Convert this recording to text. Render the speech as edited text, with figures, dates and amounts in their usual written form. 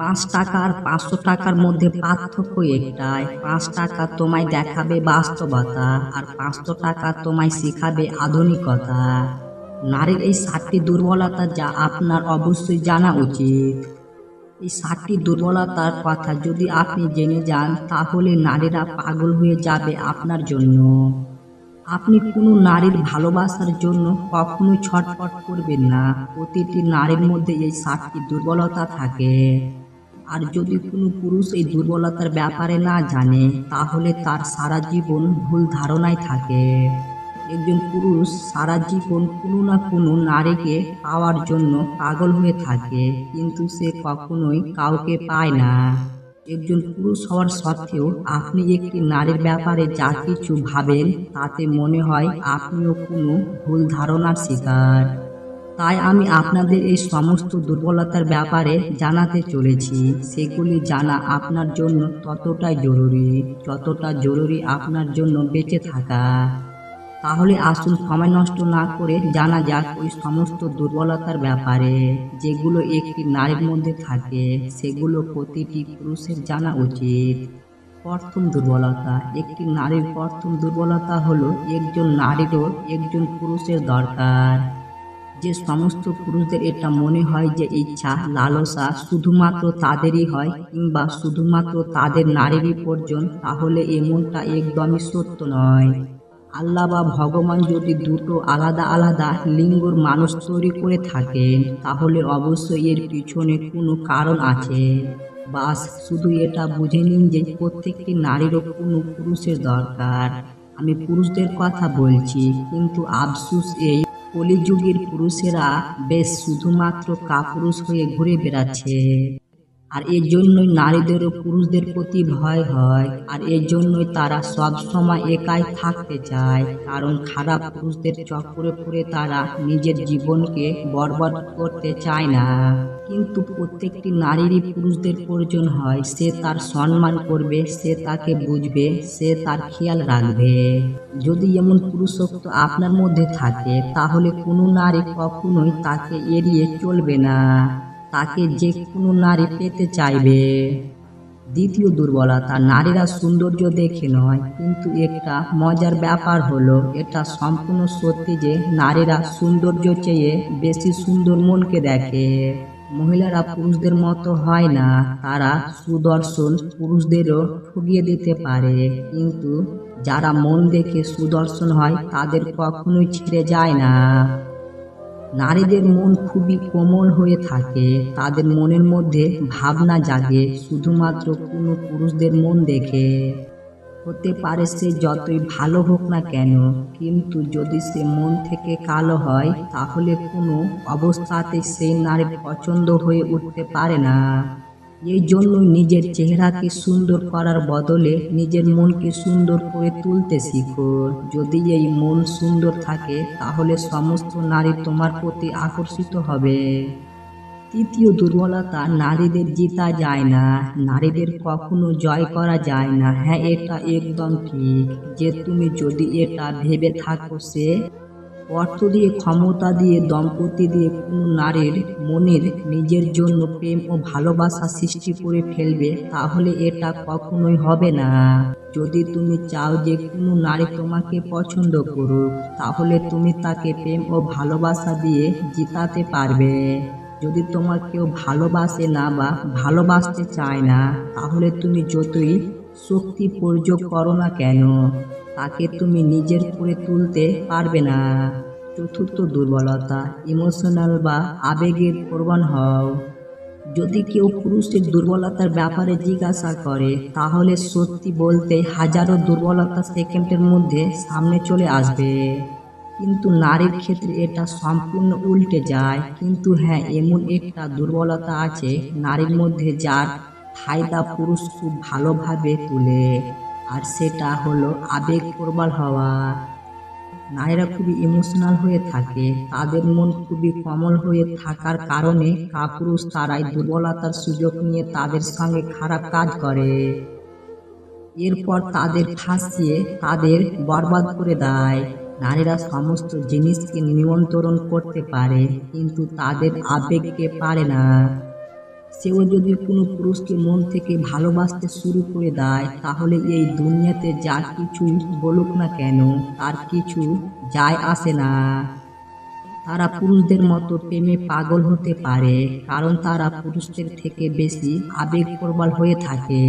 টাকা আর 500 টাকার মধ্যে পার্থক্য একটাই। 5 টাকা তোমায় দেখাবে বাস্তবতা, আর 500 টাকা তোমায় শেখাবে আধুনিকতা। নারীর এই 7টি দুর্বলতা যা আপনার অবশ্যই জানা উচিত। এই 7টি দুর্বলতার কথা যদি আপনি জেনে যান, তাহলে নারীরা পাগল হয়ে যাবে আপনার জন্য। আপনি কোনো নারীর ভালোবাসার জন্য কখনোই ছটফট করবেন না। প্রতিটি নারীর মধ্যে এই 7টি দুর্বলতা থাকে। আর যদি কোনো পুরুষ এই দুর্বলতার ব্যাপারে না জানে, তাহলে তার সারা জীবন ভুল ধারণায় থাকে। একজন পুরুষ সারা জীবন কোনো না কোনো নারীকে পাওয়ার জন্য পাগল হয়ে থাকে, কিন্তু সে কখনোই কাউকে পায় না। একজন পুরুষ হওয়ার সত্ত্বেও আপনি একটি নারীর ব্যাপারে যা কিছু ভাবেন, তাতে মনে হয় আপনিও কোনো ভুল ধারণার শিকার। তাই আমি আপনাদের এই সমস্ত দুর্বলতার ব্যাপারে জানাতে চলেছি। সেগুলি জানা আপনার জন্য ততটাই জরুরি, যতটা জরুরি আপনার জন্য বেঁচে থাকা। তাহলে আসুন সময় নষ্ট না করে জানা যাক ওই সমস্ত দুর্বলতার ব্যাপারে, যেগুলো একটি নারীর মধ্যে থাকে। সেগুলো প্রতিটি পুরুষের জানা উচিত। প্রথম দুর্বলতা। একটি নারীর প্রথম দুর্বলতা হলো একজন নারীরও একজন পুরুষের দরকার। যে সমস্ত পুরুষদের এটা মনে হয় যে ইচ্ছা লালসা শুধুমাত্র তাদেরই হয়, কিংবা শুধুমাত্র তাদের নারীরই প্রয়োজন, তাহলে এমনটা একদমই সত্য নয়। আল্লাহ বা ভগবান যদি দুটো আলাদা আলাদা লিঙ্গর মানুষ তৈরি করে থাকেন, তাহলে অবশ্যই এর পিছনে কোনো কারণ আছে। বাস শুধু এটা বুঝে নিন যে প্রত্যেকটি নারীরও কোনো পুরুষের দরকার। আমি পুরুষদের কথা বলছি, কিন্তু আফসোস এই কলিযুগের পুরুষেরা বেশ শুধুমাত্র কাপুরুষ হয়ে ঘুরে বেড়াচ্ছে। আর এর জন্যই নারীদেরও পুরুষদের প্রতি ভয় হয়, আর এর জন্যই তারা সব সময় একাই থাকতে চায়। কারণ খারাপ পুরুষদের চক্করে পড়ে তারা নিজের জীবনকে বরবাদ করতে চায় না। কিন্তু প্রত্যেকটি নারীরই পুরুষদের প্রয়োজন হয়। সে তার সম্মান করবে, সে তাকে বুঝবে, সে তার খেয়াল রাখবে। যদি এমন পুরুষত্ব আপনার মধ্যে থাকে, তাহলে কোনো নারী কখনোই তাকে এড়িয়ে চলবে না। তাকে যে কোনো নারী পেতে চাইবে। দ্বিতীয় দুর্বলতা। নারীরা সৌন্দর্য দেখে নয়, কিন্তু একটা মজার ব্যাপার হলো, এটা সম্পূর্ণ সত্যি যে নারীরা সৌন্দর্য চেয়ে বেশি সুন্দর মনকে দেখে। মহিলারা পুরুষদের মতো হয় না। তারা সুদর্শন পুরুষদেরও ঠকিয়ে দিতে পারে, কিন্তু যারা মন দেখে সুদর্শন হয় তাদের কখনোই ছেড়ে যায় না। নারীদের মন খুবই কোমল হয়ে থাকে। তাদের মনের মধ্যে ভাবনা জাগে শুধুমাত্র কোনো পুরুষদের মন দেখে। হতে পারে সে যতই ভালো হোক না কেন, কিন্তু যদি সে মন থেকে কালো হয়, তাহলে কোনো অবস্থাতে সেই নারীর পছন্দ হয়ে উঠতে পারে না। এই জন্য নিজের চেহারাকে সুন্দর করার বদলে নিজের মনকে সুন্দর করে তুলতে শিখো। যদি এই মন সুন্দর থাকে, তাহলে সমস্ত নারী তোমার প্রতি আকর্ষিত হবে। তৃতীয় দুর্বলতা। নারীদের জিতা যায় না। নারীদের কখনো জয় করা যায় না। হ্যাঁ, এটা একদম ঠিক যে তুমি যদি এটা ভেবে থাকো সে অর্থ দিয়ে, ক্ষমতা দিয়ে, দম্পতি দিয়ে কোনো নারীর মনের নিজের জন্য প্রেম ও ভালোবাসা সৃষ্টি করে ফেলবে, তাহলে এটা কখনোই হবে না। যদি তুমি চাও যে কোনো নারী তোমাকে পছন্দ করুক, তাহলে তুমি তাকে প্রেম ও ভালোবাসা দিয়ে জিতাতে পারবে। যদি তোমার কেউ ভালোবাসে না বা ভালোবাসতে চায় না, তাহলে তুমি যতই শক্তি প্রয়োগ করো না কেন, তাকে তুমি নিজের করে তুলতে পারবে না। চতুর্থ দুর্বলতা। ইমোশনাল বা আবেগের প্রবণ হও। যদি কেউ পুরুষের দুর্বলতার ব্যাপারে জিজ্ঞাসা করে, তাহলে সত্যি বলতে হাজারো দুর্বলতা সেকেন্ডের মধ্যে সামনে চলে আসবে। কিন্তু নারীর ক্ষেত্রে এটা সম্পূর্ণ উল্টে যায়। কিন্তু হ্যাঁ, এমন একটা দুর্বলতা আছে নারীর মধ্যে যার ফায়দা পুরুষ খুব ভালোভাবে তুলে, আর সেটা হলো আবেগ প্রবল হওয়া। নারীরা খুবই ইমোশনাল হয়ে থাকে। তাদের মন খুবই কোমল হয়ে থাকার কারণে কাপুরুষ তারাই দুর্বলতার সুযোগ নিয়ে তাদের সঙ্গে খারাপ কাজ করে। এরপর তাদের ফাঁসিয়ে তাদের বরবাদ করে দেয়। নারীরা সমস্ত জিনিসকে নিয়ন্ত্রণ করতে পারে, কিন্তু তাদের আবেগকে পারে না। সেও যদি কোনো পুরুষকে মন থেকে ভালোবাসতে শুরু করে দেয়, তাহলে এই দুনিয়াতে যা কিছু বলুক না কেন তার কিছু যায় আসে না। তারা পুরুষদের মতো প্রেমে পাগল হতে পারে, কারণ তারা পুরুষদের থেকে বেশি আবেগপ্রবণ হয়ে থাকে।